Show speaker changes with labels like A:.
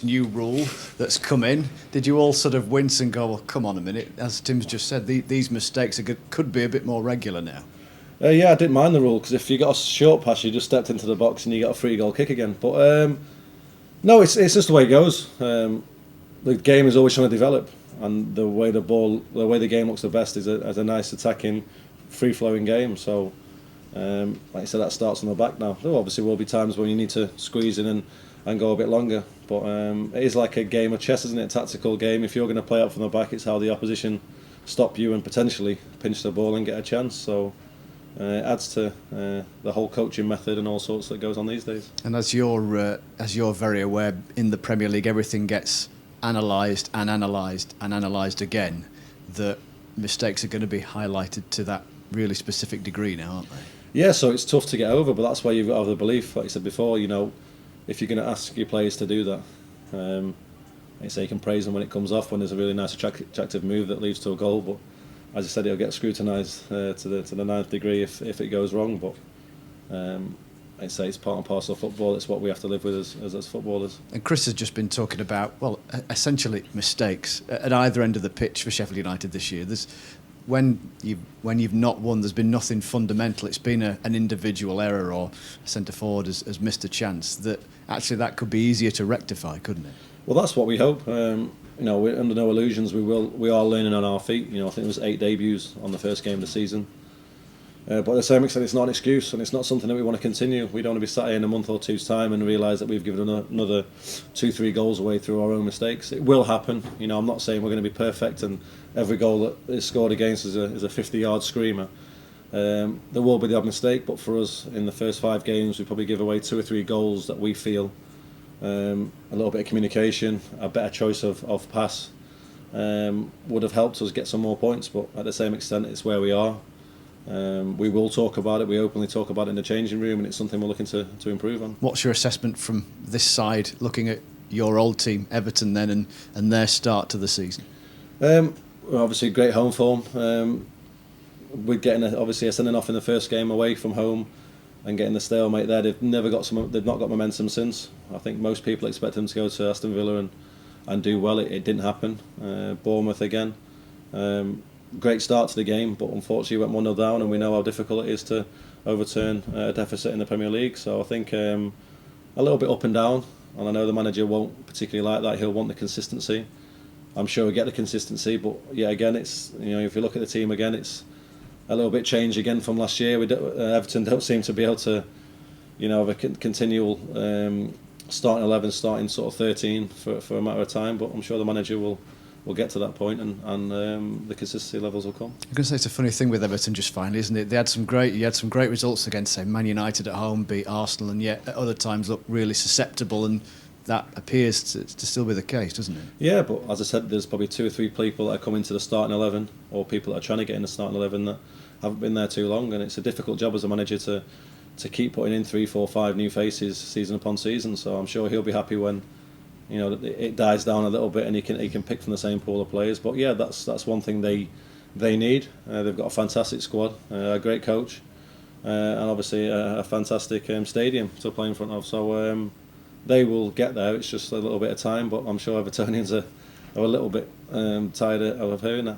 A: new rule that's come in, did you all sort of wince and go, well, come on a minute, as Tim's just said, these mistakes could be a bit more regular now?
B: Yeah, I didn't mind the rule, because if you got a short pass, you just stepped into the box and you got a free goal kick again. But no, it's just the way it goes. The game is always trying to develop, and the way the game looks the best is as a nice attacking, free-flowing game. So, like I said, that starts on the back now. There obviously will be times when you need to squeeze in and go a bit longer. But it is like a game of chess, isn't it? A tactical game. If you're going to play out from the back, it's how the opposition stop you and potentially pinch the ball and get a chance. So it adds to the whole coaching method and all sorts that goes on these days.
A: And as you're very aware, in the Premier League, everything gets analysed and analysed and analysed again. That mistakes are going to be highlighted to that really specific degree now, aren't they?
B: Yeah, so it's tough to get over, but that's why you've got to have the belief, like I said before, if you're going to ask your players to do that, like I say, you can praise them when it comes off, when there's a really nice attractive move that leads to a goal, but as I said, it'll get scrutinised to the ninth degree if it goes wrong, but I'd say it's part and parcel of football. It's what we have to live with as footballers.
A: And Chris has just been talking about, well, essentially mistakes at either end of the pitch for Sheffield United this year. When you've not won, there's been nothing fundamental. It's been an individual error, or a centre forward has missed a chance. That could be easier to rectify, couldn't it?
B: Well, that's what we hope. We're under no illusions. We are learning on our feet. I think it was 8 debuts on the first game of the season. But at the same extent, it's not an excuse, and it's not something that we want to continue. We don't want to be sat here in a month or two's time and realise that we've given another 2-3 goals away through our own mistakes. It will happen. I'm not saying we're going to be perfect and every goal that is scored against is a 50-yard screamer. There will be the odd mistake, but for us, in the first 5 games, we probably give away 2 or 3 goals that we feel a little bit of communication, a better choice of pass would have helped us get some more points. But at the same extent, it's where we are. We will talk about it. We openly talk about it in the changing room, and it's something we're looking to improve on.
A: What's your assessment from this side, looking at your old team, Everton, then, and their start to the season?
B: Obviously, great home form. We're getting a sending off in the first game away from home, and getting the stalemate there. They've not got momentum since. I think most people expect them to go to Aston Villa and do well. It didn't happen. Bournemouth again. Great start to the game, but unfortunately went 1-0 down, and we know how difficult it is to overturn a deficit in the Premier League. So I think a little bit up and down, and I know the manager won't particularly like that. He'll want the consistency. I'm sure we'll get the consistency, but yeah, again, it's if you look at the team again, it's a little bit changed again from last year. Everton don't seem to be able to have a continual starting 11, starting sort of 13 for a matter of time, but I'm sure the manager will get to that point, and the consistency levels will come.
A: I'm going to say it's a funny thing with Everton, just finally, isn't it? You had some great results against, say, Man United at home, beat Arsenal, and yet at other times look really susceptible, and that appears to still be the case, doesn't it?
B: Yeah, but as I said, there's probably 2 or 3 people that are coming to the starting 11, or people that are trying to get in the starting 11 that haven't been there too long, and it's a difficult job as a manager to keep putting in 3, 4, 5 new faces season upon season. So I'm sure he'll be happy when it dies down a little bit and he can pick from the same pool of players. But yeah, that's one thing they need. They've got a fantastic squad, a great coach, and obviously a fantastic stadium to play in front of. So they will get there. It's just a little bit of time, but I'm sure Evertonians are a little bit tired of hearing that.